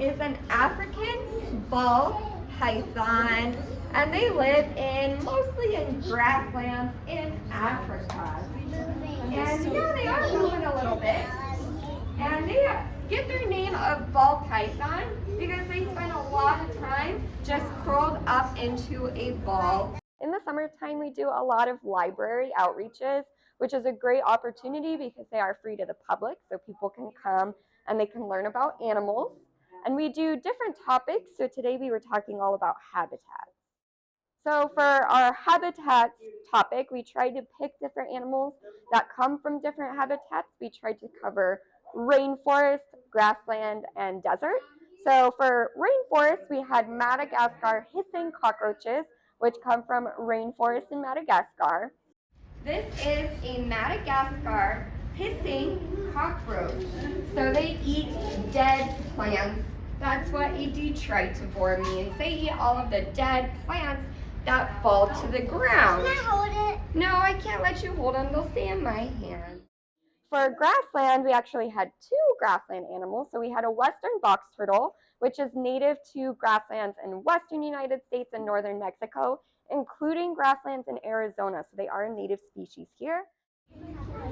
is an African ball python, and they live mostly in grasslands in Africa. And yeah, they are moving a little bit. And they get their name of ball python because they spend a lot of time just curled up into a ball. In the summertime, we do a lot of library outreaches, which is a great opportunity because they are free to the public, so people can come and they can learn about animals. And we do different topics, so today we were talking all about habitats. So for our habitats topic, we tried to pick different animals that come from different habitats. We tried to cover rainforest, grassland, and desert. So for rainforest, we had Madagascar hissing cockroaches, which come from rainforest in Madagascar. This is a Madagascar hissing cockroach. So they eat dead plants. That's what a detritivore means. They eat all of the dead plants that fall to the ground. Can I hold it? No, I can't let you hold them. They'll stay in my hand. For grassland, we actually had two grassland animals. So we had a western box turtle, which is native to grasslands in western United States and northern Mexico, including grasslands in Arizona. So they are a native species here.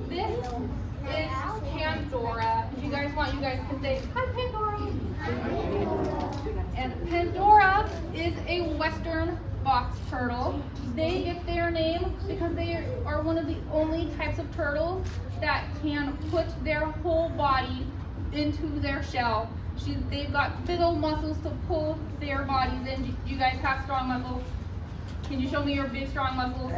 This is Pandora. If you guys want, you guys can say, hi Pandora. And Pandora is a western box turtle. They get their name because they are one of the only types of turtles that can put their whole body into their shell. They've got big old muscles to pull their bodies in. You guys have strong muscles. Can you show me your big strong muscles?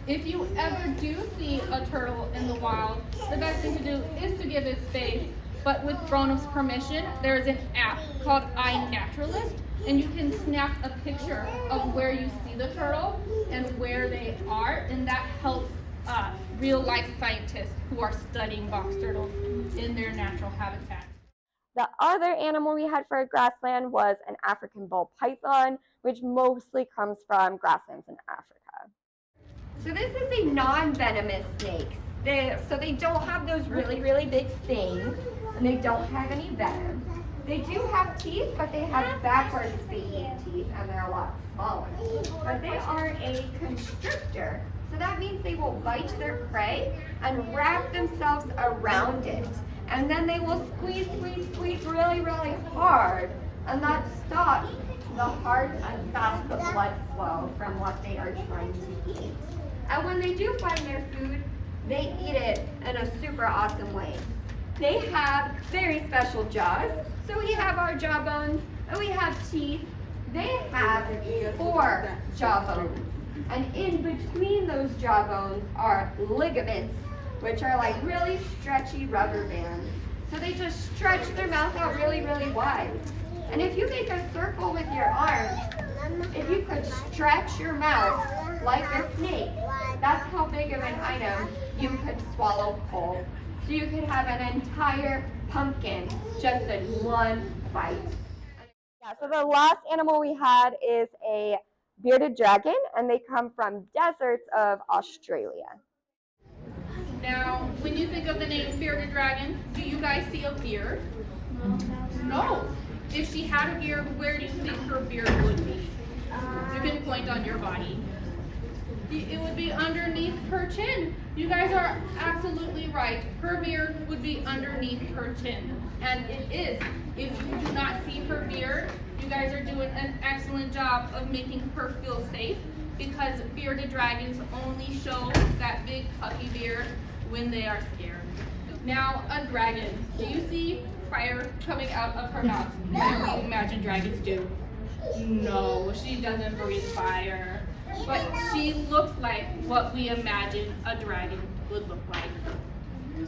If you ever do see a turtle in the wild, the best thing to do is to give it space. But with grown-ups' permission, there is an app called iNaturalist, and you can snap a picture of where you see the turtle and where they are, and that helps real-life scientists who are studying box turtles in their natural habitat. The other animal we had for a grassland was an African ball python, which mostly comes from grasslands in Africa. So this is a non-venomous snake. So they don't have those really, really big fangs, and they don't have any venom. They do have teeth, but they have backwards facing teeth, and they're a lot smaller. But they are a constrictor. So that means they will bite their prey and wrap themselves around it. And then they will squeeze, squeeze, squeeze really, really hard. And that stops the heart and stops the blood flow from what they are trying to eat. And when they do find their food, they eat it in a super awesome way. They have very special jaws. So we have our jawbones and we have teeth. They have 4 jawbones. And in between those jawbones are ligaments, which are like really stretchy rubber bands. So they just stretch their mouth out really, really wide. And if you make a circle with your arm, if you could stretch your mouth like a snake, that's how big of an item you could swallow whole. So you could have an entire pumpkin just in one bite. Yeah, so the last animal we had is a bearded dragon, and they come from deserts of Australia. Now, when you think of the name bearded dragon, do you guys see a beard? No. If she had a beard, where do you think her beard would be? You can point on your body. It would be underneath her chin. You guys are absolutely right. Her beard would be underneath her chin. And it is. If you do not see her beard, you guys are doing an excellent job of making her feel safe, because bearded dragons only show that big puffy beard when they are scared. Now, a dragon. Do you see fire coming out of her mouth like we imagine dragons do? No, she doesn't breathe fire. But she looks like what we imagine a dragon would look like.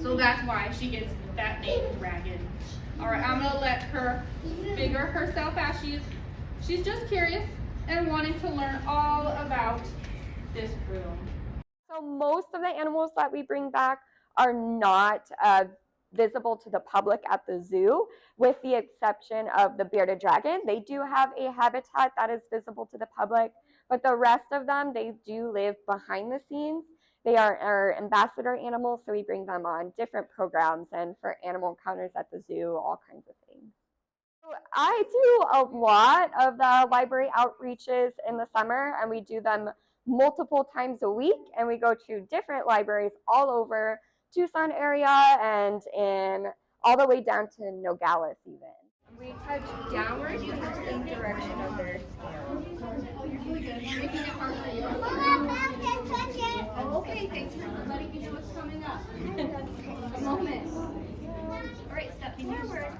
So that's why she gets that name, dragon. All right, I'm gonna let her figure herself out. She's just curious and wanting to learn all about this room. So most of the animals that we bring back are not visible to the public at the zoo, with the exception of the bearded dragon. They do have a habitat that is visible to the public, but the rest of them, they do live behind the scenes. They are our ambassador animals, so we bring them on different programs and for animal encounters at the zoo, all kinds of things. I do a lot of the library outreaches in the summer, and we do them multiple times a week, and we go to different libraries all over Tucson area and in all the way down to Nogales even. We touch downwards in the same direction of their scales. Making it hard for you. Oh, okay, thanks for letting me know what's coming up. A moment. All right, step forward.